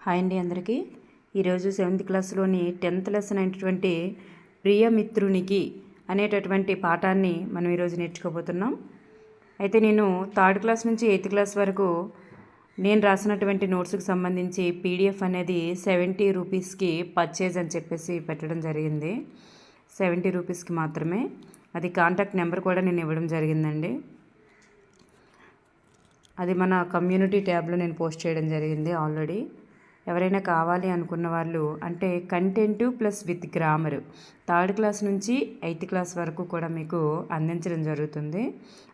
Hi అండి అందరికీ. ఈరోజు 7th క్లాస్లోని 10th లెసన్ అయినటువంటి ప్రియమిత్రునికి అనేటటువంటి పాఠాన్ని మనం ఈరోజు నేర్చుకోబోతున్నాం. అయితే నేను 3rd క్లాస్ నుంచి 8th క్లాస్ వరకు నేను రాసినటువంటి నోట్స్కి సంబంధించి పీడిఎఫ్ అనేది 70 రూపీస్కి పర్చేజ్ అని చెప్పేసి పెట్టడం జరిగింది. 70 రూపీస్కి మాత్రమే. అది కాంటాక్ట్ నెంబర్ కూడా నేను ఇవ్వడం జరిగిందండి. అది మన కమ్యూనిటీ ట్యాబ్లో నేను పోస్ట్ చేయడం జరిగింది ఆల్రెడీ. ఎవరైనా కావాలి అనుకున్న వాళ్ళు, అంటే content plus with grammar 3rd class నుంచి 8th క్లాస్ వరకు కూడా మీకు అందించడం జరుగుతుంది.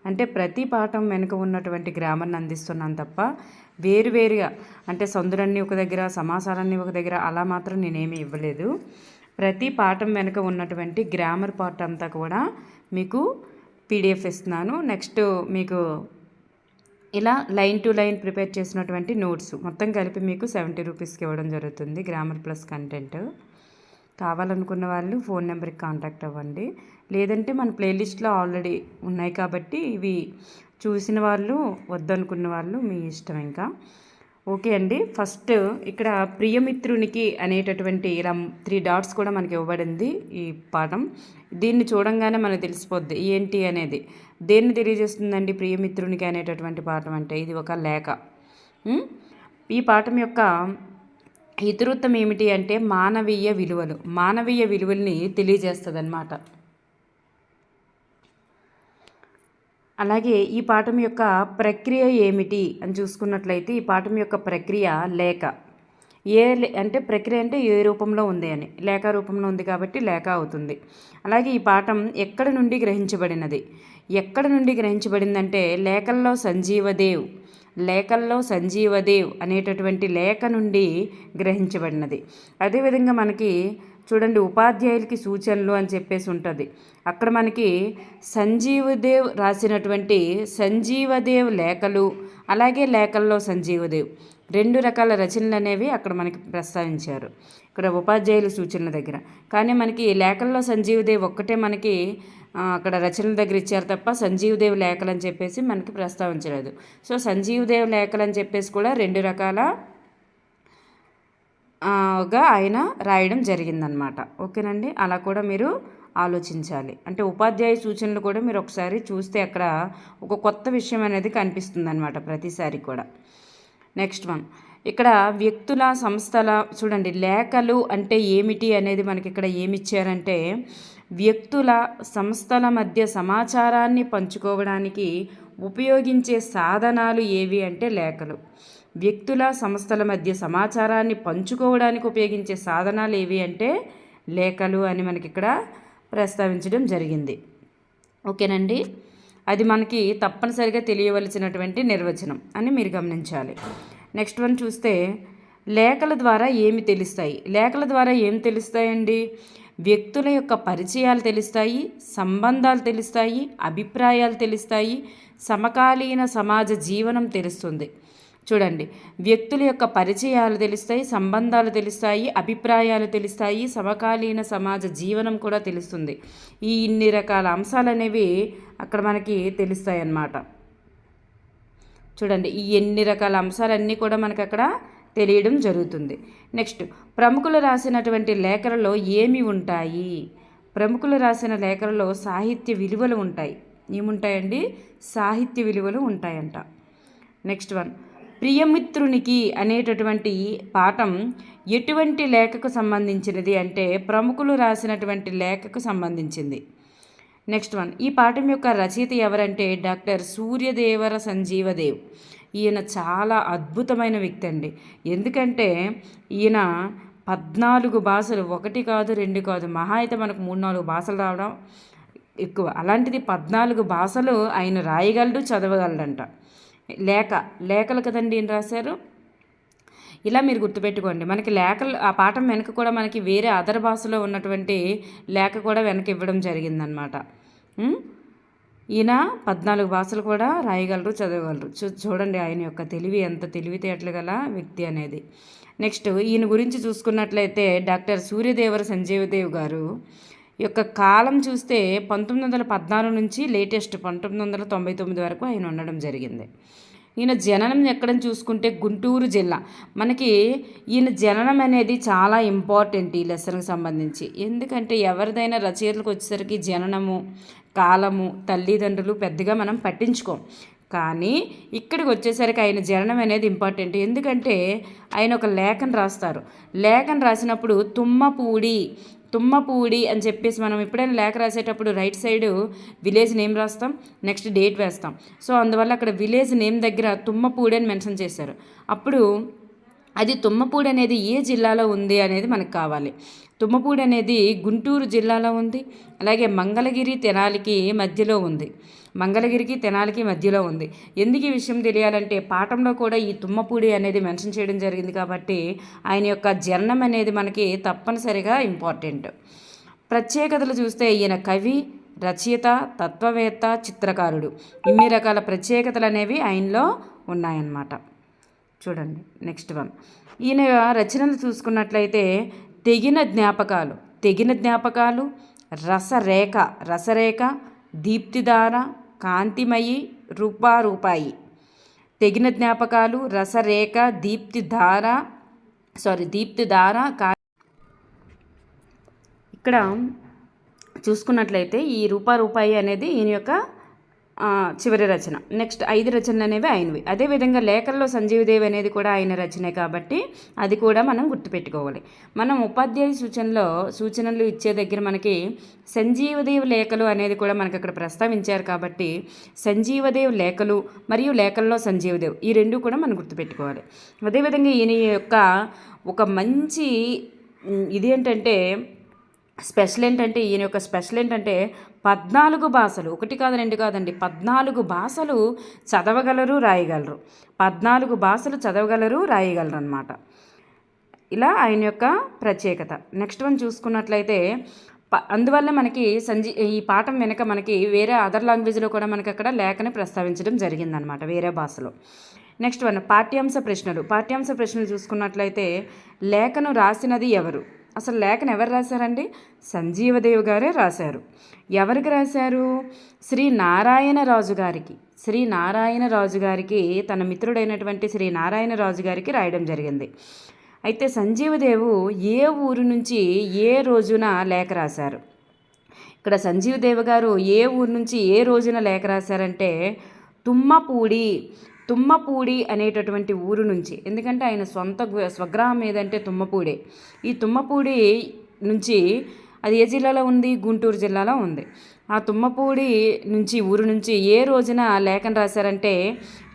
అంటే ప్రతి పాఠం వెనుక ఉన్నటువంటి గ్రామర్ని అందిస్తున్నాను తప్ప వేరువేరుగా, అంటే సందులన్నీ ఒక దగ్గర, సమాసాలన్నీ ఒక దగ్గర అలా మాత్రం నేనేమీ ఇవ్వలేదు. ప్రతి పాఠం వెనుక ఉన్నటువంటి గ్రామర్ పార్ట్ అంతా కూడా మీకు పీడిఎఫ్ ఇస్తున్నాను. నెక్స్ట్ మీకు ఇలా లైన్ టు లైన్ ప్రిపేర్ చేసినటువంటి నోట్స్ మొత్తం కలిపి మీకు 70 రూపీస్కి ఇవ్వడం జరుగుతుంది. Grammar plus content. కావాలనుకున్న వాళ్ళు ఫోన్ నెంబర్కి కాంటాక్ట్ అవ్వండి. లేదంటే మన ప్లేలిస్ట్లో ఆల్రెడీ ఉన్నాయి కాబట్టి ఇవి చూసిన వాళ్ళు, వద్దనుకున్న వాళ్ళు మీ ఇష్టం. ఇంకా ఓకే అండి. ఫస్ట్ ఇక్కడ ప్రియమిత్రునికి అనేటటువంటి ఇలా 3 డాట్స్ కూడా మనకి ఇవ్వబడింది ఈ పాఠం. దీన్ని చూడంగానే మనకు తెలిసిపోద్ది ఏంటి అనేది. దేన్ని తెలియజేస్తుందండి ప్రియమిత్రునికి అనేటటువంటి పాఠం అంటే? ఇది ఒక లేఖ. ఈ పాఠం యొక్క ఇతివృత్తం ఏమిటి అంటే మానవీయ విలువలు. మానవీయ విలువల్ని తెలియజేస్తుంది అన్నమాట. అలాగే ఈ పాఠం యొక్క ప్రక్రియ ఏమిటి అని చూసుకున్నట్లయితే ఈ పాఠం యొక్క ప్రక్రియ లేఖ. అంటే ప్రక్రియ అంటే ఏ రూపంలో ఉంది అని, లేఖ రూపంలో ఉంది కాబట్టి లేఖ అవుతుంది. అలాగే ఈ పాఠం ఎక్కడి నుండి గ్రహించబడినది? ఎక్కడి నుండి గ్రహించబడిందంటే లేఖల్లో సంజీవదేవ్ అనేటటువంటి లేఖ నుండి గ్రహించబడినది. అదేవిధంగా మనకి చూడండి ఉపాధ్యాయులకి సూచనలు అని చెప్పేసి ఉంటుంది. అక్కడ మనకి సంజీవదేవ్ రాసినటువంటి సంజీవదేవ్ లేఖలు, అలాగే లేఖల్లో సంజీవదేవ్ 2 రకాల రచనలు అనేవి అక్కడ మనకి ప్రస్తావించారు. ఇక్కడ ఉపాధ్యాయుల సూచనల దగ్గర. కానీ మనకి లేఖల్లో సంజీవదేవ్ ఒక్కటే మనకి అక్కడ రచనల దగ్గర ఇచ్చారు తప్ప సంజీవదేవ్ లేఖలు అని చెప్పేసి మనకి ప్రస్తావించలేదు. సో సంజీవదేవ్ లేఖలు అని చెప్పేసి కూడా 2 రకాల గా ఆయన రాయడం జరిగిందనమాట. ఓకేనండి. అలా కూడా మీరు ఆలోచించాలి. అంటే ఉపాధ్యాయ సూచనలు కూడా మీరు ఒకసారి చూస్తే అక్కడ ఒక కొత్త విషయం అనేది కనిపిస్తుంది అనమాట ప్రతిసారి కూడా. నెక్స్ట్ వన్, ఇక్కడ వ్యక్తుల, సంస్థల, చూడండి లేఖలు అంటే ఏమిటి అనేది మనకి ఇక్కడ ఏమిచ్చారంటే వ్యక్తుల, సంస్థల మధ్య సమాచారాన్ని పంచుకోవడానికి ఉపయోగించే సాధనాలు ఏవి అంటే లేఖలు. వ్యక్తుల, సంస్థల మధ్య సమాచారాన్ని పంచుకోవడానికి ఉపయోగించే సాధనాలు ఏవి అంటే లేఖలు అని మనకి ఇక్కడ ప్రస్తావించడం జరిగింది. ఓకేనండి. అది మనకి తప్పనిసరిగా తెలియవలసినటువంటి నిర్వచనం అని మీరు గమనించాలి. నెక్స్ట్ వన్ చూస్తే లేఖల ద్వారా ఏమి తెలుస్తాయి? లేఖల ద్వారా ఏం తెలుస్తాయండి? వ్యక్తుల యొక్క పరిచయాలు తెలుస్తాయి, సంబంధాలు తెలుస్తాయి, అభిప్రాయాలు తెలుస్తాయి, సమకాలీన సమాజ జీవనం తెలుస్తుంది. చూడండి, వ్యక్తుల యొక్క పరిచయాలు తెలుస్తాయి, సంబంధాలు తెలుస్తాయి, అభిప్రాయాలు తెలుస్తాయి, సమకాలీన సమాజ జీవనం కూడా తెలుస్తుంది. ఈ ఇన్ని రకాల అంశాలు అనేవి అక్కడ మనకి తెలుస్తాయి అన్నమాట. చూడండి, ఈ ఎన్ని రకాల అంశాలన్నీ కూడా మనకు అక్కడ తెలియడం జరుగుతుంది. నెక్స్ట్, ప్రముఖులు రాసినటువంటి లేఖలలో ఏమి ఉంటాయి? ప్రముఖులు రాసిన లేఖలలో సాహిత్య విలువలు ఉంటాయి. ఏముంటాయండి? సాహిత్య విలువలు ఉంటాయంట. నెక్స్ట్ వన్, ప్రియమిత్రునికి అనేటటువంటి పాఠం ఎటువంటి లేఖకు సంబంధించినది అంటే ప్రముఖులు రాసినటువంటి లేఖకు సంబంధించింది. నెక్స్ట్ వన్, ఈ పాఠం యొక్క రచయిత ఎవరంటే డాక్టర్ సూర్యదేవర సంజీవదేవ్. ఈయన చాలా అద్భుతమైన వ్యక్తి అండి. ఎందుకంటే ఈయన 14 భాషలు, 1 కాదు 2 కాదు, మహా అయితే మనకు 3-4 భాషలు రావడం ఎక్కువ. అలాంటిది 14 భాషలు ఆయన రాయగలడు, చదవగలడంట. లేఖలు కదండి ఈయన రాశారు. ఇలా మీరు గుర్తుపెట్టుకోండి. మనకి లేఖలు ఆ పాఠం వెనక కూడా మనకి వేరే అదర్ భాషలో ఉన్నటువంటి లేఖ కూడా వెనక ఇవ్వడం జరిగిందనమాట. ఈయన 14 భాషలు కూడా రాయగలరు, చదవగలరు. చూడండి ఆయన యొక్క తెలివి, ఎంత తెలివితేటలు గల వ్యక్తి అనేది. నెక్స్ట్, ఈయన గురించి చూసుకున్నట్లయితే డాక్టర్ సూర్యదేవర సంజీవదేవ్ గారు యొక్క కాలం చూస్తే 1914 నుంచి లేటెస్ట్ 1999 వరకు ఆయన ఉండడం జరిగింది. ఈయన జననం ఎక్కడని చూసుకుంటే గుంటూరు జిల్లా. మనకి ఈయన జననం అనేది చాలా ఇంపార్టెంట్ ఈ లెసన్కి సంబంధించి. ఎందుకంటే ఎవరిదైనా రచయితలకు వచ్చేసరికి జననము, కాలము, తల్లిదండ్రులు పెద్దగా మనం పట్టించుకోం. కానీ ఇక్కడికి వచ్చేసరికి ఆయన జననం అనేది ఇంపార్టెంట్. ఎందుకంటే ఆయన ఒక లేఖను రాస్తారు. లేఖను రాసినప్పుడు తుమ్మపూడి అని చెప్పేసి మనం ఎప్పుడైనా లేఖ రాసేటప్పుడు రైట్ సైడు విలేజ్ నేమ్ రాస్తాం, నెక్స్ట్ డేట్ వేస్తాం. సో అందువల్ల అక్కడ విలేజ్ నేమ్ దగ్గర తుమ్మపూడి అని మెన్షన్ చేశారు. అప్పుడు అది తుమ్మపూడి అనేది ఏ జిల్లాలో ఉంది అనేది మనకు కావాలి. తుమ్మపూడి అనేది గుంటూరు జిల్లాలో ఉంది. అలాగే మంగళగిరి తెనాలికి మధ్యలో ఉంది. ఎందుకు ఈ విషయం తెలియాలంటే పాఠంలో కూడా ఈ తుమ్మపూడి అనేది మెన్షన్ చేయడం జరిగింది కాబట్టి ఆయన యొక్క జననం అనేది మనకి తప్పనిసరిగా ఇంపార్టెంట్. ప్రత్యేకతలు చూస్తే ఈయన కవి, రచయిత, తత్వవేత్త, చిత్రకారుడు. ఇన్ని రకాల ప్రత్యేకతలు అనేవి ఆయనలో ఉన్నాయన్నమాట. చూడండి నెక్స్ట్ వన్. ఈయన రచనలు చూసుకున్నట్లయితే తెగిన జ్ఞాపకాలు, రసరేఖ, దీప్తిధార, కాంతిమయి, రూపాయి. తెగిన జ్ఞాపకాలు, రసరేఖ, దీప్తిధార. ఇక్కడ చూసుకున్నట్లయితే ఈ రూపాయి అనేది ఈయన యొక్క చివరి రచన. నెక్స్ట్ 5 రచనలు అనేవి ఆయనవి. అదేవిధంగా లేఖల్లో సంజీవదేవి అనేది కూడా ఆయన రచనే కాబట్టి అది కూడా మనం గుర్తుపెట్టుకోవాలి. మనం ఉపాధ్యాయ సూచనలు ఇచ్చే దగ్గర మనకి సంజీవదేవి లేఖలు అనేది కూడా మనకి అక్కడ ప్రస్తావించారు కాబట్టి సంజీవదేవి లేఖలు మరియు లేఖల్లో సంజీవదేవి ఈ రెండు కూడా మనం గుర్తుపెట్టుకోవాలి. అదేవిధంగా ఈయన యొక్క ఒక మంచి ఇదేంటంటే ఈయన యొక్క స్పెషల్ ఏంటంటే 14 భాషలు, 1 కాదు 2 కాదండి, 14 భాషలు చదవగలరు, రాయగలరు అన్నమాట. ఇలా ఆయన యొక్క ప్రత్యేకత. నెక్స్ట్ వన్ చూసుకున్నట్లయితే అందువల్ల మనకి ఈ పాఠం వెనక మనకి వేరే అదర్ లాంగ్వేజ్లో కూడా మనకి అక్కడ లేఖని ప్రస్తావించడం జరిగిందనమాట, వేరే భాషలో. నెక్స్ట్ వన్ పాఠ్యాంశ ప్రశ్నలు చూసుకున్నట్లయితే లేఖను రాసినది ఎవరు? అసలు లేఖను ఎవరు రాశారండి? సంజీవదేవి గారే రాశారు. ఎవరికి రాశారు? శ్రీ నారాయణరాజు గారికి తన మిత్రుడైనటువంటి శ్రీ నారాయణరాజు గారికి రాయడం జరిగింది. అయితే సంజీవదేవు ఏ ఊరు నుంచి ఏ రోజున లేఖ రాశారు? ఇక్కడ సంజీవదేవి గారు ఏ ఊరు నుంచి ఏ రోజున లేఖ రాశారంటే తుమ్మపూడి అనేటటువంటి ఊరు నుంచి. ఎందుకంటే ఆయన స్వగ్రామం ఏదంటే తుమ్మపూడే. ఈ తుమ్మపూడి నుంచి, అది ఏ జిల్లాలో ఉంది? గుంటూరు జిల్లాలో ఉంది. ఆ తుమ్మపూడి నుంచి ఊరు నుంచి ఏ రోజున లేఖను రాశారంటే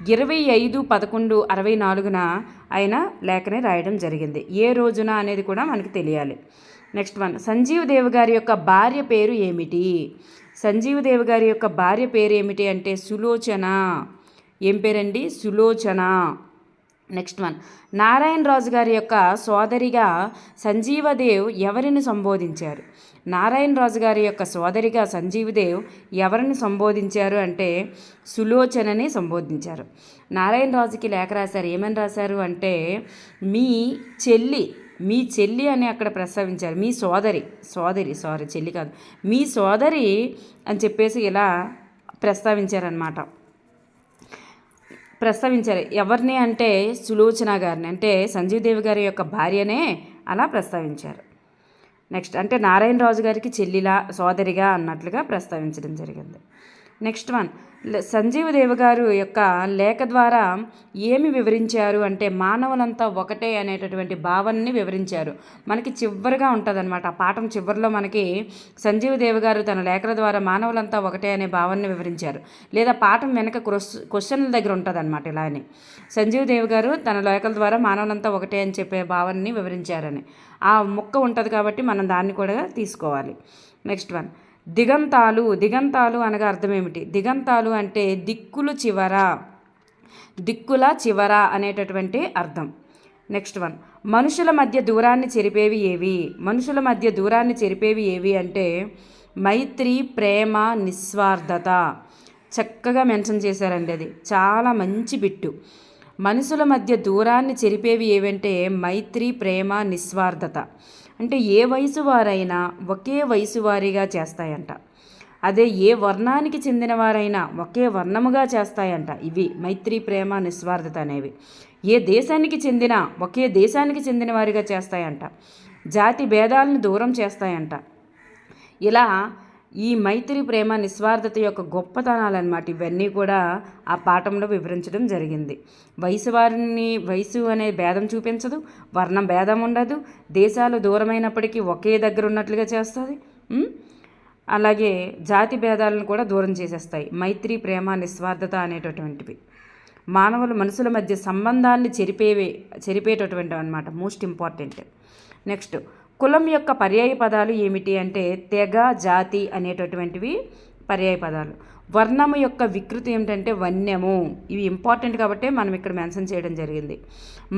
25/11/64 ఆయన లేఖని రాయడం జరిగింది. ఏ రోజున అనేది కూడా మనకి తెలియాలి. నెక్స్ట్ వన్ సంజీవదేవి గారి యొక్క భార్య పేరు ఏమిటి? అంటే సులోచన. ఏం పేరండి? సులోచన. నెక్స్ట్ వన్ నారాయణరాజు గారి యొక్క సోదరిగా సంజీవదేవ్ ఎవరిని సంబోధించారు? నారాయణరాజు గారి యొక్క సోదరిగా సంజీవదేవ్ ఎవరిని సంబోధించారు అంటే సులోచనని సంబోధించారు. నారాయణరాజుకి లేఖ రాశారు. ఏమని రాశారు అంటే మీ చెల్లి అని అక్కడ ప్రస్తావించారు. మీ సోదరి చెల్లి కాదు, మీ సోదరి అని చెప్పేసి ఇలా ప్రస్తావించారు. ఎవరిని అంటే సులోచన గారిని, అంటే సంజీవదేవి గారి యొక్క భార్యనే అలా ప్రస్తావించారు. నెక్స్ట్ అంటే నారాయణరాజు గారికి సోదరిగా అన్నట్లుగా ప్రస్తావించడం జరిగింది. నెక్స్ట్ వన్ సంజీవదేవి గారు యొక్క లేఖ ద్వారా ఏమి వివరించారు అంటే మానవులంతా ఒకటే అనేటటువంటి భావనని వివరించారు. మనకి చివరిగా ఉంటుంది అనమాట, ఆ పాఠం చివరిలో మనకి సంజీవదేవి గారు తన లేఖల ద్వారా మానవులంతా ఒకటే అనే భావనని వివరించారు. లేదా పాఠం వెనక క్వశ్చన్ల దగ్గర ఉంటుంది అనమాట. ఇలా అని సంజీవదేవి గారు తన లేఖల ద్వారా మానవులంతా ఒకటే అని చెప్పే భావనని వివరించారని ఆ ముక్క ఉంటుంది కాబట్టి మనం దాన్ని కూడా తీసుకోవాలి. నెక్స్ట్ వన్ దిగంతాలు అనగా అర్థం ఏమిటి? దిగంతాలు అంటే దిక్కుల చివర అనేటటువంటి అర్థం. నెక్స్ట్ వన్ మనుషుల మధ్య దూరాన్ని చెరిపేవి ఏవి అంటే మైత్రి, ప్రేమ, నిస్వార్థత. చక్కగా మెన్షన్ చేశారండి, అది చాలా మంచి బిట్టు. మనుషుల మధ్య దూరాన్ని చెరిపేవి ఏవంటే మైత్రి, ప్రేమ, నిస్వార్థత. అంటే ఏ వయసు వారైనా ఒకే వయసు వారీగా చేస్తాయంట. అదే ఏ వర్ణానికి చెందినవారైనా ఒకే వర్ణముగా చేస్తాయంట ఇవి మైత్రి, ప్రేమ, నిస్వార్థత అనేవి. ఏ దేశానికి చెందిన ఒకే దేశానికి చెందిన వారిగా చేస్తాయంట. జాతి భేదాలను దూరం చేస్తాయంట. ఇలా ఈ మైత్రి, ప్రేమ, నిస్వార్థత యొక్క గొప్పతనాలన్నమాట ఇవన్నీ కూడా ఆ పాఠంలో వివరించడం జరిగింది. వయసు అనే భేదం చూపించదు, వర్ణం భేదం ఉండదు, దేశాలు దూరమైనప్పటికీ ఒకే దగ్గర ఉన్నట్లుగా చేస్తుంది. అలాగే జాతి భేదాలను కూడా దూరం చేసేస్తాయి మైత్రి, ప్రేమ, నిస్వార్థత అనేటటువంటివి. మానవుల మనసుల మధ్య సంబంధాన్ని చెరిపేటటువంటి అన్నమాట, మోస్ట్ ఇంపార్టెంట్. నెక్స్ట్, కులం యొక్క పర్యాయ పదాలు ఏమిటి అంటే తెగ, జాతి అనేటటువంటివి పర్యాయ పదాలు. వర్ణము యొక్క వికృతి ఏమిటంటే వన్యము. ఇవి ఇంపార్టెంట్ కాబట్టి మనం ఇక్కడ మెన్షన్ చేయడం జరిగింది.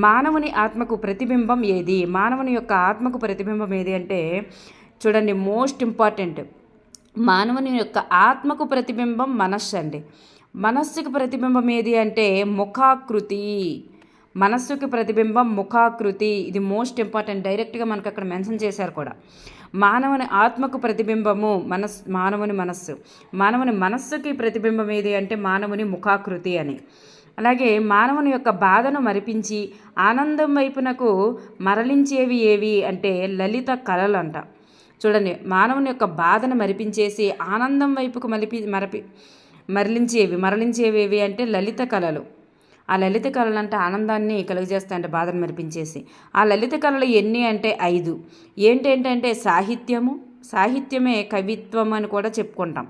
మానవుని ఆత్మకు ప్రతిబింబం ఏది? మానవుని యొక్క ఆత్మకు ప్రతిబింబం ఏది అంటే చూడండి, మోస్ట్ ఇంపార్టెంట్, మానవుని యొక్క ఆత్మకు ప్రతిబింబం మనస్సు అండి. మనస్సుకి ప్రతిబింబం ఏది అంటే ముఖాకృతి. మనస్సుకి ప్రతిబింబం ముఖాకృతి. ఇది మోస్ట్ ఇంపార్టెంట్, డైరెక్ట్గా మనకు అక్కడ మెన్షన్ చేశారు కూడా. మానవుని ఆత్మకు ప్రతిబింబము మానవుని మనస్సు. మానవుని మనస్సుకి ప్రతిబింబం ఏది అంటే మానవుని ముఖాకృతి అని. అలాగే మానవుని యొక్క బాధను మరిపించి ఆనందం వైపునకు మరలించేవి ఏవి అంటే లలిత కళలు అంట. చూడండి, మానవుని యొక్క బాధను మరిపించేసి ఆనందం వైపుకు మరలించేవి అంటే లలిత కళలు. ఆ లలిత కళలు అంటే ఆనందాన్ని కలుగజేస్తాయంటే బాధను మరిపించేసి. ఆ లలిత కళలు ఎన్ని అంటే 5. ఏంటంటే సాహిత్యమే కవిత్వం అని కూడా చెప్పుకుంటాం.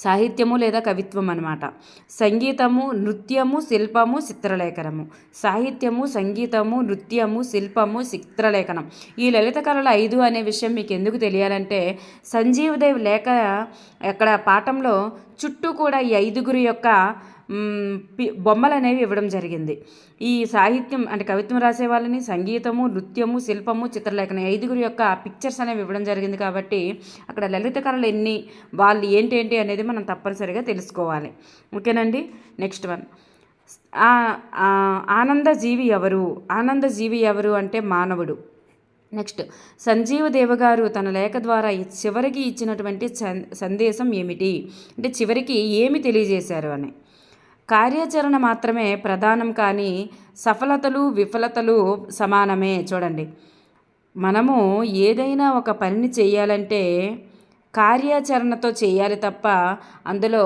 సాహిత్యము లేదా కవిత్వం అన్నమాట. సంగీతము, నృత్యము, శిల్పము, చిత్రలేఖనము. సాహిత్యము, సంగీతము, నృత్యము, శిల్పము, చిత్రలేఖనం. ఈ లలిత కళలు 5 అనే విషయం మీకు ఎందుకు తెలియాలంటే సంజీవదేవి లేఖ అక్కడ పాఠంలో చుట్టూ కూడా ఈ 5గురు యొక్క బొమ్మలు అనేవి ఇవ్వడం జరిగింది. ఈ సాహిత్యం అంటే కవిత్వం రాసే వాళ్ళని, సంగీతము, నృత్యము, శిల్పము, చిత్రలేఖనం 5గురు యొక్క పిక్చర్స్ అనేవి ఇవ్వడం జరిగింది. కాబట్టి అక్కడ లలిత కళలు ఎన్ని, వాళ్ళు ఏంటి అనేది మనం తప్పనిసరిగా తెలుసుకోవాలి. ఓకేనండి. నెక్స్ట్ వన్, ఆనందజీవి ఎవరు? ఆనందజీవి ఎవరు అంటే మానవుడు. నెక్స్ట్, సంజీవదేవ గారు తన లేఖ ద్వారా చివరికి ఇచ్చినటువంటి సందేశం ఏమిటి అంటే చివరికి ఏమి తెలియజేశారు అని. కార్యాచరణ మాత్రమే ప్రధానం, కానీ సఫలతలు విఫలతలు సమానమే. చూడండి, మనము ఏదైనా ఒక పనిని చేయాలంటే కార్యాచరణతో చేయాలి తప్ప అందులో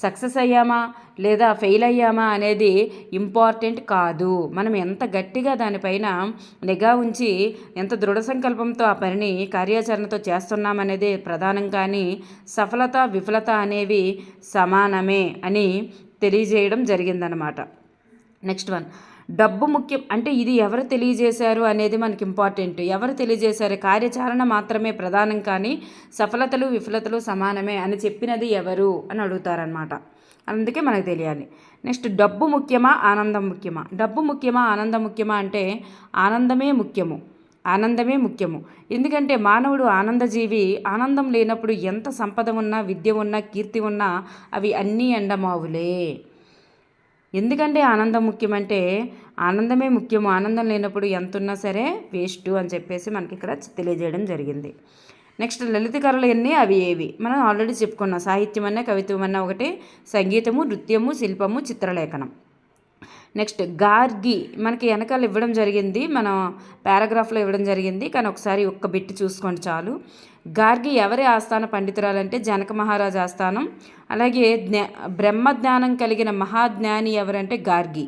సక్సెస్ అయ్యామా లేదా ఫెయిల్ అయ్యామా అనేది ఇంపార్టెంట్ కాదు. మనం ఎంత గట్టిగా దానిపైన నిఘా ఉంచి ఎంత దృఢ సంకల్పంతో ఆ పనిని కార్యాచరణతో చేస్తున్నామనేది ప్రధానం, కానీ సఫలత విఫలత అనేవి సమానమే అని తెలియజేయడం జరిగిందనమాట. నెక్స్ట్ వన్, డబ్బు ముఖ్యం అంటే ఇది ఎవరు తెలియజేశారు అనేది మనకి ఇంపార్టెంట్. ఎవరు తెలియజేశారు? కార్యాచరణ మాత్రమే ప్రధానం, కానీ సఫలతలు విఫలతలు సమానమే అని చెప్పినది ఎవరు అని అడుగుతారనమాట. అందుకే మనకు తెలియాలి. నెక్స్ట్, డబ్బు ముఖ్యమా ఆనందం ముఖ్యమా? డబ్బు ముఖ్యమా ఆనందం ముఖ్యమా అంటే ఆనందమే ముఖ్యము. ఎందుకంటే మానవుడు ఆనందజీవి. ఆనందం లేనప్పుడు ఎంత సంపద ఉన్నా, విద్య ఉన్నా, కీర్తి ఉన్నా అవి అన్నీ ఎండమావులే. ఎందుకంటే ఆనందం ముఖ్యమంటే ఆనందమే ముఖ్యము. ఆనందం లేనప్పుడు ఎంత ఉన్నా సరే వేస్ట్ అని చెప్పేసి మనకి ఇక్కడ తెలియజేయడం జరిగింది. నెక్స్ట్, లలిత కళలు ఎన్ని, అవి ఏవి మనం ఆల్రెడీ చెప్పుకున్నాం. సాహిత్యం అన్నా కవిత్వం అన్నా ఒకటే, సంగీతము, నృత్యము, శిల్పము, చిత్రలేఖనం. నెక్స్ట్, గార్గి మనకి వెనకాల ఇవ్వడం జరిగింది, మన పారాగ్రాఫ్లో ఇవ్వడం జరిగింది, కానీ ఒకసారి ఒక్క బిట్ చూసుకోండి చాలు. గార్గి ఎవరి ఆస్థాన పండితురాలంటే జనక మహారాజు ఆస్థానం. అలాగే బ్రహ్మజ్ఞానం కలిగిన మహాజ్ఞాని ఎవరంటే గార్గి.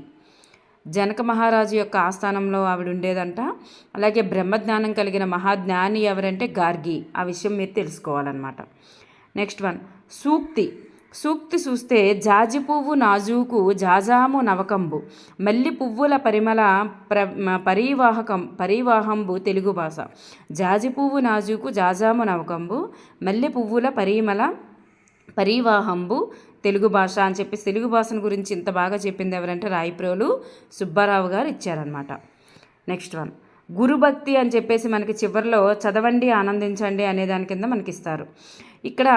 జనక మహారాజు యొక్క ఆస్థానంలో ఆవిడ ఉండేదంట. అలాగే బ్రహ్మజ్ఞానం కలిగిన మహాజ్ఞాని ఎవరంటే గార్గి. ఆ విషయం మీరు తెలుసుకోవాలన్నమాట. నెక్స్ట్ వన్, సూక్తి చూస్తే జాజి పువ్వు నాజూకు జాజాము నవకంబు మల్లి పువ్వుల పరిమళ పరివాహంబు తెలుగు భాష. జాజి పువ్వు నాజూకు జాజాము నవకంబు మల్లి పువ్వుల పరివాహంబు తెలుగు భాష అని చెప్పి తెలుగు భాషను గురించి ఇంత బాగా చెప్పింది ఎవరంటే రాయప్రోలు సుబ్బారావు గారు ఇచ్చారనమాట. నెక్స్ట్ వన్, గురుభక్తి అని చెప్పేసి మనకి చివరిలో చదవండి ఆనందించండి అనే దాని కింద మనకి ఇస్తారు. ఇక్కడ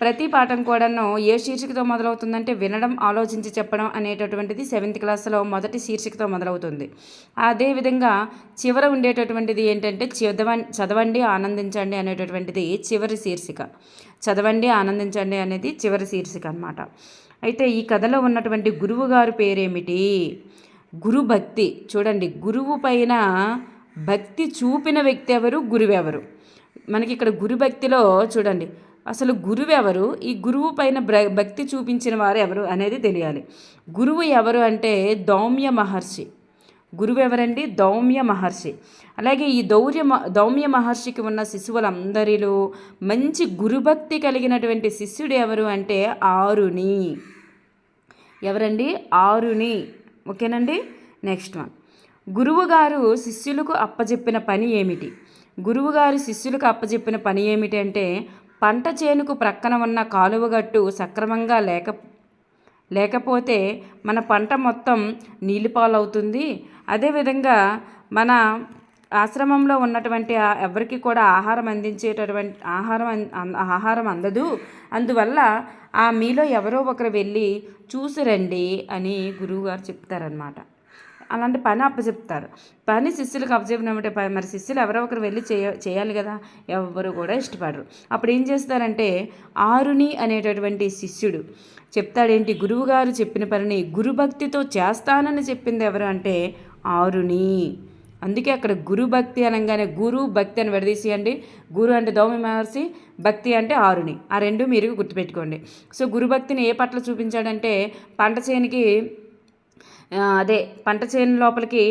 ప్రతి పాఠం కూడాను ఏ శీర్షికతో మొదలవుతుందంటే వినడం ఆలోచించి చెప్పడం అనేటటువంటిది 7th క్లాస్లో మొదటి శీర్షికతో మొదలవుతుంది. అదేవిధంగా చివర ఉండేటటువంటిది ఏంటంటే చదవండి ఆనందించండి అనేటటువంటిది చివరి శీర్షిక. చదవండి ఆనందించండి అనేది చివరి శీర్షిక అన్నమాట. అయితే ఈ కథలో ఉన్నటువంటి గురువు గారు పేరేమిటి? గురుభక్తి. చూడండి, గురువు పైన భక్తి చూపిన వ్యక్తి ఎవరు, గురువెవరు? మనకి ఇక్కడ గురుభక్తిలో చూడండి, అసలు గురువెవరు, ఈ గురువు పైన భక్తి చూపించిన వారు ఎవరు అనేది తెలియాలి. గురువు ఎవరు అంటే దౌమ్య మహర్షి. గురువు ఎవరండి? దౌమ్య మహర్షి. అలాగే ఈ దౌమ్య మహర్షికి ఉన్న శిశువులందరిలో మంచి గురుభక్తి కలిగినటువంటి శిష్యుడు ఎవరు అంటే ఆరుని. ఎవరండి? ఆరుని. ఓకేనండి. నెక్స్ట్ వన్, గురువుగారు శిష్యులకు అప్పచెప్పిన పని ఏమిటి? గురువుగారు శిష్యులకు అప్పచెప్పిన పని ఏమిటి అంటే పంట చేనుకు ప్రక్కన ఉన్న కాలువగట్టు సక్రమంగా లేకపోతే మన పంట మొత్తం నీలిపాలవుతుంది. అదేవిధంగా మన ఆశ్రమంలో ఉన్నటువంటి ఎవరికి కూడా ఆహారం అందదు. అందువల్ల మీలో ఎవరో ఒకరు వెళ్ళి చూసిరండి అని గురువుగారు చెప్తారనమాట. అలాంటి పని అప్పచెప్తారు. పని శిష్యులకు అప్పచెప్పినట్టే మరి శిష్యులు ఎవరో ఒకరు వెళ్ళి చేయాలి కదా, ఎవరు కూడా ఇష్టపడరు. అప్పుడు ఏం చేస్తారంటే ఆరుని అనేటటువంటి శిష్యుడు చెప్తాడేంటి, గురువుగారు చెప్పిన పనిని గురుభక్తితో చేస్తానని చెప్పింది ఎవరు అంటే ఆరుని. అందుకే అక్కడ గురుభక్తి అనగానే గురు భక్తి అని విడదీసేయండి. గురు అంటే దౌమ్య మహర్షి, భక్తి అంటే ఆరుని. ఆ రెండు మీరు గుర్తుపెట్టుకోండి. సో గురుభక్తిని ఏ పట్ల చూపించాడంటే పంట చేను లోపలికి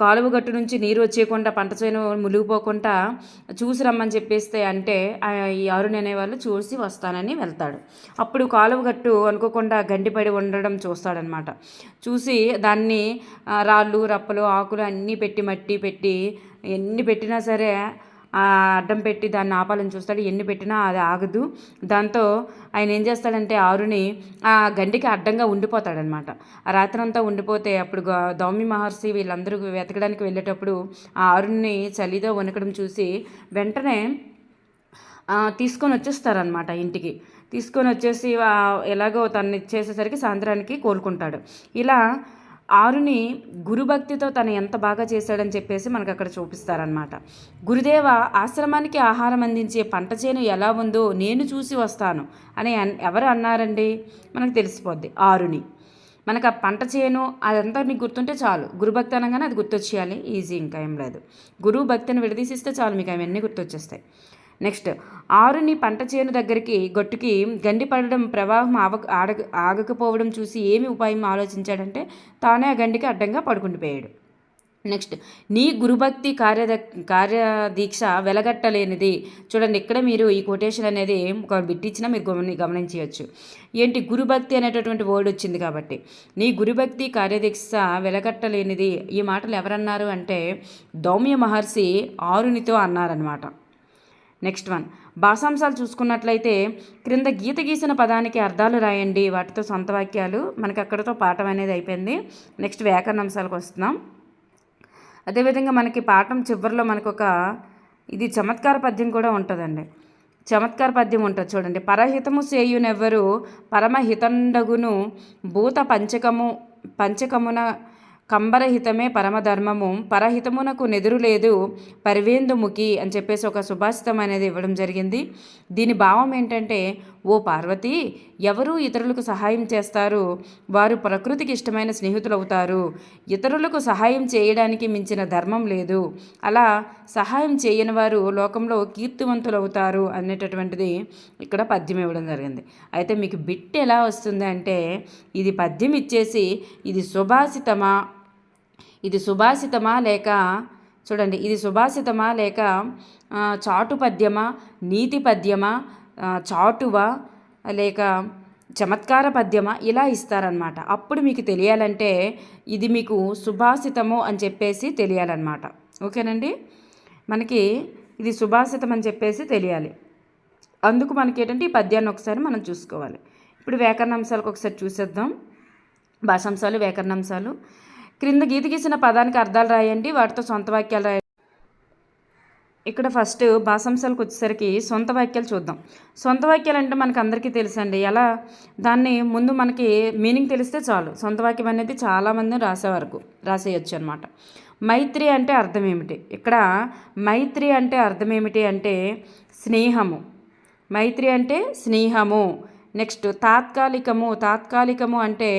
కాలువ గట్టు నుంచి నీరు వచ్చేయకుండా పంట చేను మునిగిపోకుండా చూసి రమ్మని చెప్పేస్తే అంటే ఈ ఆరుని అనేవాళ్ళు చూసి వస్తానని వెళ్తాడు. అప్పుడు కాలువ గట్టు అనుకోకుండా గండిపడి ఉండడం చూస్తాడనమాట. చూసి దాన్ని రాళ్ళు రప్పలు ఆకులు అన్నీ పెట్టి మట్టి పెట్టి ఎన్ని పెట్టినా సరే అడ్డం పెట్టి దాన్ని ఆపాలని చూస్తాడు. ఎన్ని పెట్టినా అది ఆగదు. దాంతో ఆయన ఏం చేస్తాడంటే ఆరుని ఆ గండికి అడ్డంగా ఉండిపోతాడనమాట. ఆ రాత్రంతా ఉండిపోతే అప్పుడు దౌమ్య మహర్షి వీళ్ళందరూ వెతకడానికి వెళ్ళేటప్పుడు ఆ ఆరుని చలితో వణకడం చూసి వెంటనే తీసుకొని వచ్చేస్తారనమాట ఇంటికి. తీసుకొని వచ్చేసి ఎలాగో తను ఇచ్చేసేసరికి సాయంత్రానికి కోలుకుంటాడు. ఇలా ఆరుని గురుభక్తితో తను ఎంత బాగా చేశాడని చెప్పేసి మనకు అక్కడ చూపిస్తారనమాట. గురుదేవ, ఆశ్రమానికి ఆహారం అందించే పంట చేను ఎలా ఉందో నేను చూసి వస్తాను అని ఎవరు అన్నారండి? మనకు తెలిసిపోద్ది, ఆరుని. మనకు ఆ పంట చేను అదంతా మీకు గుర్తుంటే చాలు. గురుభక్తి అనగానే అది గుర్తొచ్చేయాలి, ఈజీ, ఇంకా ఏం లేదు. గురువు భక్తిని విడదీసిస్తే చాలు, మీకు అవన్నీ గుర్తొచ్చేస్తాయి. నెక్స్ట్, ఆరుని పంట చేను దగ్గరికి గట్టుకి గండి పడడం, ప్రవాహం ఆగకపోవడం చూసి ఏమి ఉపాయం ఆలోచించాడంటే తానే ఆ గండికి అడ్డంగా పడుకుండిపోయాడు. నెక్స్ట్, నీ గురుభక్తి కార్యదీక్ష వెలగట్టలేనిది. చూడండి, ఇక్కడ మీరు ఈ కొటేషన్ అనేది ఒక బిట్ ఇచ్చినా మీరు గమనించవచ్చు. ఏంటి, గురుభక్తి అనేటటువంటి వర్డ్ వచ్చింది కాబట్టి. నీ గురుభక్తి కార్యదీక్ష వెలగట్టలేనిది. ఈ మాటలు ఎవరన్నారు అంటే దౌమ్య మహర్షి ఆరునితో అన్నారనమాట. నెక్స్ట్ వన్, భాషాంశాలు చూసుకున్నట్లయితే క్రింద గీత గీసిన పదానికి అర్థాలు రాయండి, వాటితో సొంత వాక్యాలు. మనకి అక్కడితో పాఠం అనేది అయిపోయింది. నెక్స్ట్ వ్యాకరణాంశాలకు వస్తున్నాం. అదేవిధంగా మనకి పాఠం చివరిలో మనకు ఇది చమత్కార పద్యం కూడా ఉంటుందండి. చమత్కార పద్యం ఉంటుంది చూడండి. పరహితము చేయునెవ్వరు పరమహితండగును భూత పంచకమున కంబరహితమే పరమధర్మము, పరహితమునకు నెదురు లేదు పరివేందుముఖి అని చెప్పేసి ఒక సుభాషితం అనేది ఇవ్వడం జరిగింది. దీని భావం ఏంటంటే, ఓ పార్వతి, ఎవరు ఇతరులకు సహాయం చేస్తారు వారు ప్రకృతికి ఇష్టమైన స్నేహితులు అవుతారు. ఇతరులకు సహాయం చేయడానికి మించిన ధర్మం లేదు. అలా సహాయం చేయని వారు లోకంలో కీర్తివంతులు అవుతారు అనేటటువంటిది ఇక్కడ పద్యం ఇవ్వడం జరిగింది. అయితే మీకు బిట్ ఎలా వస్తుంది అంటే, ఇది పద్యం ఇచ్చేసి ఇది సుభాషితమా లేక చూడండి, ఇది సుభాషితమా లేక చాటు పద్యమా, నీతి పద్యమా, చాటువా లేక చమత్కార పద్యమా, ఇలా ఇస్తారనమాట. అప్పుడు మీకు తెలియాలంటే ఇది మీకు సుభాషితము అని చెప్పేసి తెలియాలన్నమాట. ఓకేనండి, మనకి ఇది సుభాషితం అని చెప్పేసి తెలియాలి. అందుకు మనకి ఏంటంటే ఈ పద్యాన్ని ఒకసారి మనం చూసుకోవాలి. ఇప్పుడు వ్యాకరణాంశాలకు ఒకసారి చూసేద్దాం. భాషాంశాలు, వ్యాకరణాంశాలు. క్రింద గీత గీసిన పదానికి అర్థాలు రాయండి, వాటితో సొంత వాక్యాలు రాయండి. ఇక్కడ ఫస్ట్ భాషాంశాలకు వచ్చేసరికి సొంత వాక్యాలు చూద్దాం. సొంత వాక్యాలు అంటే మనకు అందరికీ తెలుసండి. ఎలా దాన్ని ముందు మనకి మీనింగ్ తెలిస్తే చాలు. సొంత వాక్యం అనేది చాలామంది రాసేయచ్చు అనమాట. మైత్రి అంటే అర్థం ఏమిటి? ఇక్కడ మైత్రి అంటే అర్థం ఏమిటి అంటే స్నేహము. మైత్రి అంటే స్నేహము. నెక్స్ట్ తాత్కాలికము అంటే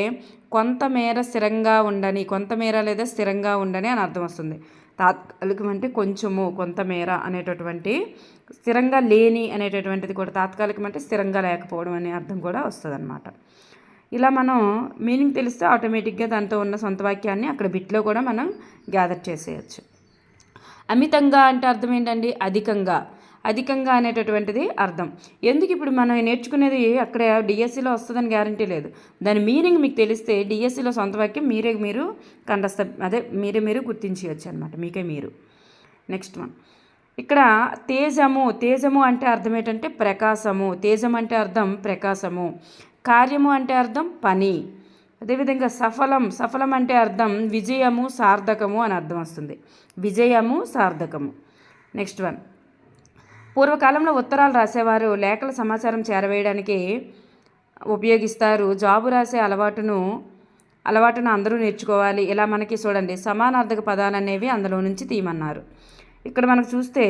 కొంతమేర స్థిరంగా ఉండని, కొంతమేర లేదా స్థిరంగా ఉండని అని అర్థం వస్తుంది. తాత్కాలికం అంటే కొంచెము, కొంతమేర అనేటటువంటి, స్థిరంగా లేని అనేటటువంటిది కూడా తాత్కాలికం అంటే స్థిరంగా లేకపోవడం అనే అర్థం కూడా వస్తుంది అన్నమాట. ఇలా మనం మీనింగ్ తెలిస్తే ఆటోమేటిక్గా దాంతో ఉన్న సొంత వాక్యాన్ని అక్కడ బిట్లో కూడా మనం గ్యాదర్ చేసేయచ్చు. అమితంగా అంటే అర్థం ఏంటండి? అధికంగా అనేటటువంటిది అర్థం. ఎందుకు ఇప్పుడు మనం నేర్చుకునేది అక్కడ డిఎస్సిలో వస్తుందని గ్యారంటీ లేదు. దాని మీనింగ్ మీకు తెలిస్తే డిఎస్సిలో సొంత వాక్యం మీరు మీరు గుర్తించవచ్చు అనమాట, మీకే మీరు. నెక్స్ట్ వన్, ఇక్కడ తేజము అంటే అర్థం ఏంటంటే ప్రకాశము. తేజం అంటే అర్థం ప్రకాశము. కార్యము అంటే అర్థం పని. అదేవిధంగా సఫలం అంటే అర్థం విజయము, సార్థకము అని అర్థం వస్తుంది. విజయము, సార్థకము. నెక్స్ట్ వన్, పూర్వకాలంలో ఉత్తరాలు రాసేవారు లేఖల సమాచారం చేరవేయడానికి ఉపయోగిస్తారు. జాబు రాసే అలవాటును అందరూ నేర్చుకోవాలి. ఇలా మనకి చూడండి సమానార్థక పదాలు అనేవి అందులో నుంచి తీయమన్నారు. ఇక్కడ మనకు చూస్తే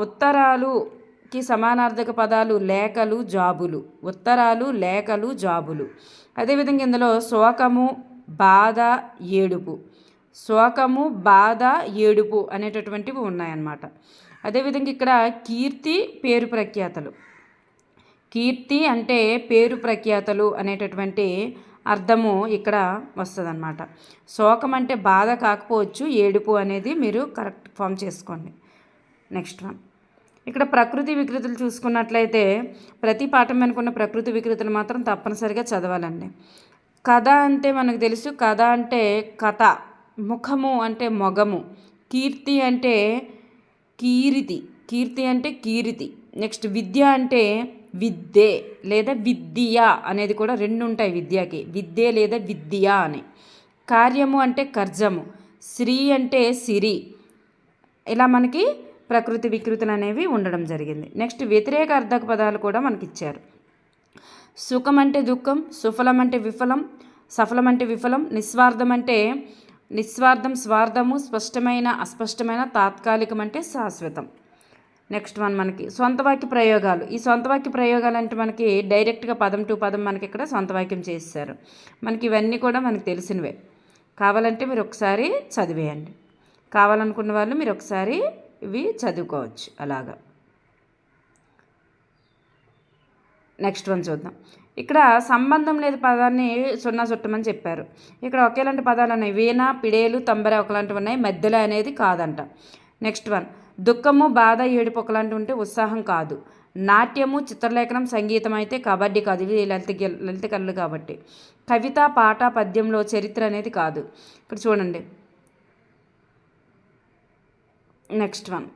ఉత్తరాలుకి సమానార్థక పదాలు లేఖలు, జాబులు. ఉత్తరాలు, లేఖలు, జాబులు. అదేవిధంగా ఇందులో శోకము, బాధ, ఏడుపు అనేటటువంటివి ఉన్నాయన్నమాట. అదేవిధంగా ఇక్కడ కీర్తి, పేరు ప్రఖ్యాతలు. కీర్తి అంటే పేరు ప్రఖ్యాతలు అనేటటువంటి అర్థము ఇక్కడ వస్తుందన్నమాట. శోకం అంటే బాధ కాకపోవచ్చు, ఏడుపు అనేది మీరు కరెక్ట్ ఫామ్ చేసుకోండి. నెక్స్ట్ వన్, ఇక్కడ ప్రకృతి వికృతులు చూసుకున్నట్లయితే ప్రతి పాఠం వెనుకున్న ప్రకృతి వికృతులు మాత్రం తప్పనిసరిగా చదవాలండి. కథ అంటే మనకు తెలుసు, కథ అంటే కథ. ముఖము అంటే మొగము. కీర్తి అంటే కీరితి. నెక్స్ట్ విద్య అంటే విద్యే లేదా విద్య అనేది కూడా రెండు ఉంటాయి విద్యకి, విద్యే లేదా విద్య అని. కార్యము అంటే కర్జము. శ్రీ అంటే సిరి. ఇలా మనకి ప్రకృతి వికృతులు అనేవి ఉండడం జరిగింది. నెక్స్ట్ వ్యతిరేక అర్థక పదాలు కూడా మనకి ఇచ్చారు. సుఖం అంటే దుఃఖం, సుఫలం అంటే విఫలం, సఫలం అంటే విఫలం, నిస్వార్థం, స్వార్థము, స్పష్టమైన, అస్పష్టమైన, తాత్కాలికం అంటే శాశ్వతం. నెక్స్ట్ వన్ మనకి సొంత వాక్య ప్రయోగాలు. ఈ సొంత వాక్య ప్రయోగాలు అంటే మనకి డైరెక్ట్గా పదం టు పదం మనకి ఇక్కడ సొంత వాక్యం చేస్తారు. మనకి ఇవన్నీ కూడా మనకు తెలిసినవే. కావాలంటే మీరు ఒకసారి చదివేయండి. కావాలనుకున్న వాళ్ళు మీరు ఒకసారి ఇవి చదువుకోవచ్చు అలాగా. నెక్స్ట్ వన్ చూద్దాం. ఇక్కడ సంబంధం లేని పదాన్ని సున్నా చుట్టమని చెప్పారు. ఇక్కడ ఒకేలాంటి పదాలు ఉన్నాయి. వీణ, పిడేలు, తంబర ఒకలాంటివి ఉన్నాయి. మధ్యలో అనేది కాదంట. నెక్స్ట్ వన్, దుఃఖము, బాధ, ఏడుపు ఒకలాంటివి ఉంటే ఉత్సాహం కాదు. నాట్యము, చిత్రలేఖనం, సంగీతం అయితే కబడ్డీ కాదు, ఇవి లలిత కళలు కాబట్టి. కవిత, పాట, పద్యంలో చరిత్ర అనేది కాదు. ఇక్కడ చూడండి. నెక్స్ట్ వన్,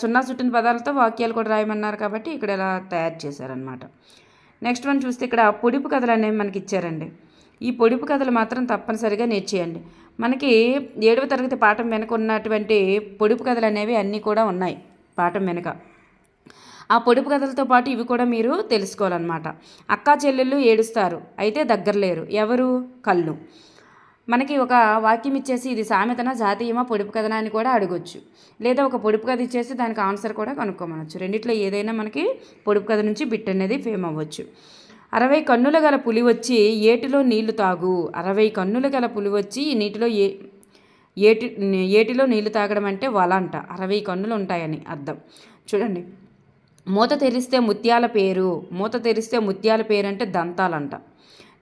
సున్నా చుట్టిన పదాలతో వాక్యాలు కూడా రాయమన్నారు కాబట్టి ఇక్కడ ఇలా తయారు చేశారనమాట. నెక్స్ట్ వన్ చూస్తే ఇక్కడ పొడుపు కథలు అనేవి మనకి ఇచ్చారండి. ఈ పొడుపు కథలు మాత్రం తప్పనిసరిగా నేర్చేయండి. మనకి 7వ తరగతి పాఠం వెనక ఉన్నటువంటి పొడుపు కథలు అనేవి అన్నీ కూడా ఉన్నాయి పాఠం వెనక. ఆ పొడుపు కథలతో పాటు ఇవి కూడా మీరు తెలుసుకోవాలన్నమాట. అక్కా చెల్లెళ్ళు ఏడుస్తారు అయితే దగ్గరలేరు. ఎవరు? కళ్ళు. మనకి ఒక వాక్యం ఇచ్చేసి ఇది సామెతన, జాతీయమా, పొడుపు కథనా అని కూడా అడగొచ్చు. లేదా ఒక పొడుపు కథ ఇచ్చేసి దానికి ఆన్సర్ కూడా కనుక్కోమనొచ్చు. రెండిట్లో ఏదైనా మనకి పొడుపు కథ నుంచి బిట్ అనేది ఫేమ్ అవ్వచ్చు. 60 కన్నుల గల పులి వచ్చి ఏటిలో నీళ్లు తాగు. 60 కన్నుల గల పులి వచ్చి నీటిలో ఏటిలో నీళ్లు తాగడం అంటే వల అంట. 60 కన్నులు ఉంటాయని అర్థం. చూడండి. మూత తెరిస్తే ముత్యాల పేరు అంటే దంతాలంట.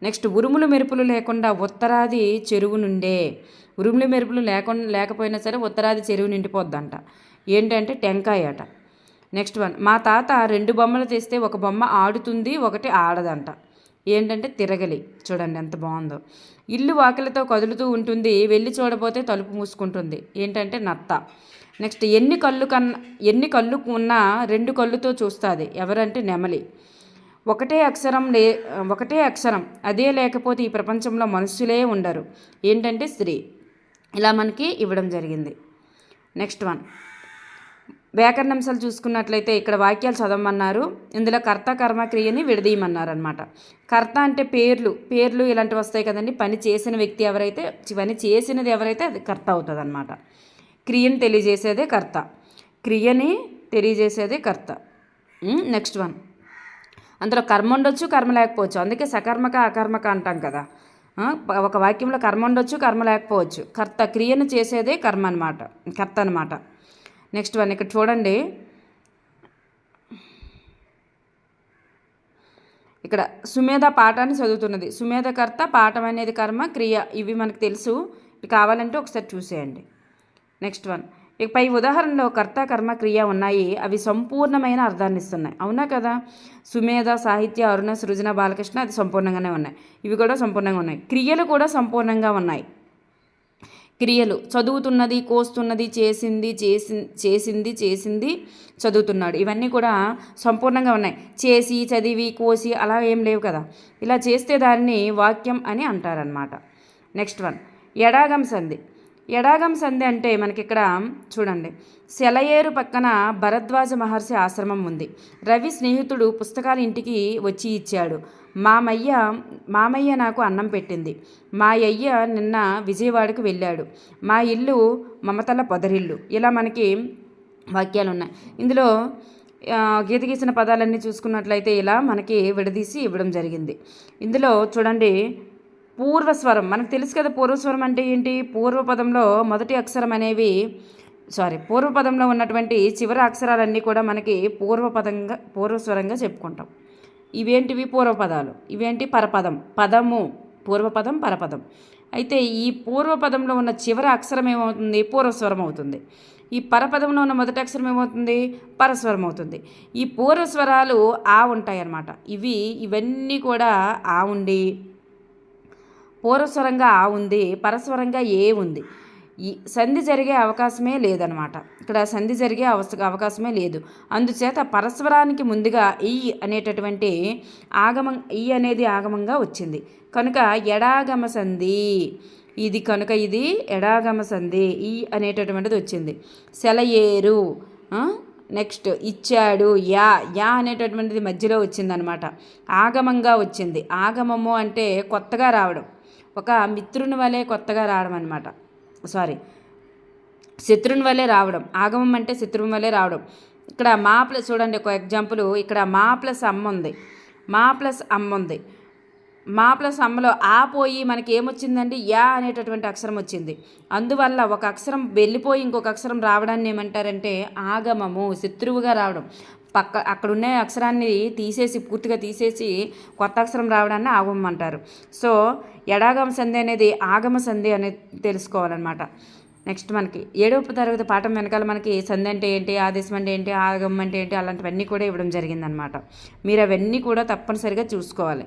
నెక్స్ట్, ఉరుములు మెరుపులు లేకుండా ఉత్తరాది చెరువు నుండే. ఉరుములు మెరుపులు లేకపోయినా సరే ఉత్తరాది చెరువు నిండిపోద్దంట. ఏంటంటే టెంకాయ అట. నెక్స్ట్ వన్, మా తాత 2 బొమ్మలు తెస్తే ఒక బొమ్మ ఆడుతుంది, ఒకటి ఆడదంట. ఏంటంటే తిరగలి. చూడండి ఎంత బాగుందో. ఇల్లు వాకిలతో కదులుతూ ఉంటుంది, వెళ్ళి చూడపోతే తలుపు మూసుకుంటుంది. ఏంటంటే నత్త. నెక్స్ట్, ఎన్ని కళ్ళు ఉన్నా 2 కళ్ళుతో చూస్తుంది. ఎవరంటే నెమలి. ఒకటే అక్షరం అదే లేకపోతే ఈ ప్రపంచంలో మనుషులే ఉండరు. ఏంటంటే స్త్రీ. ఇలా మనకి ఇవ్వడం జరిగింది. నెక్స్ట్ వన్ వ్యాకరణాంశాలు చూసుకున్నట్లయితే ఇక్కడ వాక్యాలు చదవమన్నారు. ఇందులో కర్త కర్మ క్రియని విడదీయమన్నారు అనమాట. కర్త అంటే పేర్లు ఇలాంటివి వస్తాయి కదండి. పని చేసినది ఎవరైతే అది కర్త అవుతుంది అనమాట. క్రియని తెలియజేసేదే కర్త. నెక్స్ట్ వన్ అందులో కర్మ ఉండొచ్చు, కర్మ లేకపోవచ్చు. అందుకే సకర్మక అకర్మక అంటాం కదా. ఒక వాక్యంలో కర్మ ఉండొచ్చు, కర్మ లేకపోవచ్చు. క్రియను చేసేదే కర్త అనమాట. నెక్స్ట్ వన్ ఇక్కడ చూడండి. ఇక్కడ సుమేధ పాఠాన్ని చదువుతున్నది. సుమేధ కర్త, పాఠం అనేది కర్మ, క్రియ ఇవి మనకు తెలుసు. కావాలంటే ఒకసారి చూసేయండి. నెక్స్ట్ వన్ పై ఉదాహరణలో కర్త కర్మ క్రియ ఉన్నాయి. అవి సంపూర్ణమైన అర్థాన్ని ఇస్తున్నాయి. అవునా కదా. సుమేధ, సాహిత్య, అరుణ, సృజన, బాలకృష్ణ అది సంపూర్ణంగానే ఉన్నాయి. ఇవి కూడా సంపూర్ణంగా ఉన్నాయి. క్రియలు కూడా సంపూర్ణంగా ఉన్నాయి. క్రియలు చదువుతున్నది, కోస్తున్నది, చేసింది, చదువుతున్నాడు, ఇవన్నీ కూడా సంపూర్ణంగా ఉన్నాయి. చేసి, చదివి, కోసి అలా ఏం లేవు కదా. ఇలా చేస్తే దాన్ని వాక్యం అని అంటారనమాట. నెక్స్ట్ వన్ ఎడాగం సంధి అంటే మనకి ఇక్కడ చూడండి. సెలయేరు పక్కన భరద్వాజ మహర్షి ఆశ్రమం ఉంది. రవి స్నేహితుడు పుస్తకాలు ఇంటికి వచ్చి ఇచ్చాడు. మామయ్య నాకు అన్నం పెట్టింది. మా అయ్య నిన్న విజయవాడకు వెళ్ళాడు. మా ఇల్లు మమతల పొదరిల్లు. ఇలా మనకి వాక్యాలు ఉన్నాయి. ఇందులో గీత గీసిన పదాలన్నీ చూసుకున్నట్లయితే ఇలా మనకి విడదీసి ఇవ్వడం జరిగింది. ఇందులో చూడండి పూర్వస్వరం మనకు తెలుసు కదా. పూర్వస్వరం అంటే ఏంటి? పూర్వపదంలో పూర్వపదంలో ఉన్నటువంటి చివరి అక్షరాలన్నీ కూడా మనకి పూర్వస్వరంగా చెప్పుకుంటాం. ఇవేంటివి? పూర్వపదాలు. ఇవేంటి? పరపదం. పూర్వపదం, పరపదం. అయితే ఈ పూర్వపదంలో ఉన్న చివరి అక్షరం ఏమవుతుంది? పూర్వస్వరం అవుతుంది. ఈ పరపదంలో ఉన్న మొదటి అక్షరం ఏమవుతుంది? పరస్వరం అవుతుంది. ఈ పూర్వస్వరాలు ఆ ఉంటాయి అన్నమాట. ఇవన్నీ కూడా ఆ ఉండి పూర్వస్వరంగా ఆ ఉంది, పరస్వరంగా ఏ ఉంది. ఈ సంధి జరిగే అవకాశమే లేదనమాట. ఇక్కడ సంధి జరిగే అవకాశమే లేదు. అందుచేత పరస్వరానికి ముందుగా ఈ అనేటటువంటి అనేది ఆగమంగా వచ్చింది. కనుక ఎడాగమ సంధి ఇది. ఎడాగమ సంధి ఈ అనేటటువంటిది వచ్చింది. సెలయేరు, నెక్స్ట్ ఇచ్చాడు, యా అనేటటువంటిది మధ్యలో వచ్చిందనమాట. ఆగమంగా వచ్చింది. ఆగమము అంటే కొత్తగా రావడం, ఒక మిత్రుని వలె కొత్తగా రావడం అనమాట. శత్రుని వలె రావడం. ఆగమం అంటే శత్రువుని వలె రావడం. ఇక్కడ మా ప్లస్ చూడండి ఒక ఎగ్జాంపుల్. ఇక్కడ మా ప్లస్ అమ్మ ఉంది. మా ప్లస్ అమ్మలో ఆ పోయి మనకి ఏమొచ్చిందండి? యా అనేటటువంటి అక్షరం వచ్చింది. అందువల్ల ఒక అక్షరం వెళ్ళిపోయి ఇంకొక అక్షరం రావడాన్ని ఏమంటారంటే ఆగమము. శత్రువుగా రావడం. అక్కడ ఉన్న అక్షరాన్ని పూర్తిగా తీసేసి కొత్త అక్షరం రావడాన్ని ఆగమం అంటారు. సో ఎడాగమ సంధి అనేది ఆగమ సంధి అనేది తెలుసుకోవాలన్నమాట. నెక్స్ట్ మనకి 7వ తరగతి పాఠం వెనకాల మనకి సంధి అంటే ఏంటి, ఆదేశం అంటే ఏంటి, ఆగమం అంటే ఏంటి అలాంటివన్నీ కూడా ఇవ్వడం జరిగిందనమాట. మీరు అవన్నీ కూడా తప్పనిసరిగా చూసుకోవాలి.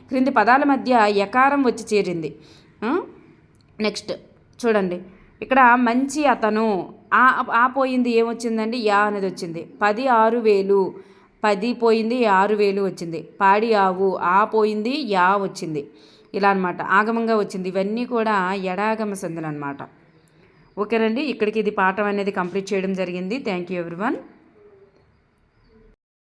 క్రింది పదాల మధ్య యకారం వచ్చి చేరింది. నెక్స్ట్ చూడండి. ఇక్కడ మంచి అతను ఆ పోయింది ఏమొచ్చిందండి? యా అనేది వచ్చింది. 10 6,000 10 పోయింది 6,000 వచ్చింది. పాడి ఆవు ఆ పోయింది యా వచ్చింది. ఇలా అనమాట ఆగమంగా వచ్చింది. ఇవన్నీ కూడా ఎడాగమ సంధులు అనమాట. ఓకేనండి. ఇక్కడికి ఇది పాఠం అనేది కంప్లీట్ చేయడం జరిగింది. Thank you everyone.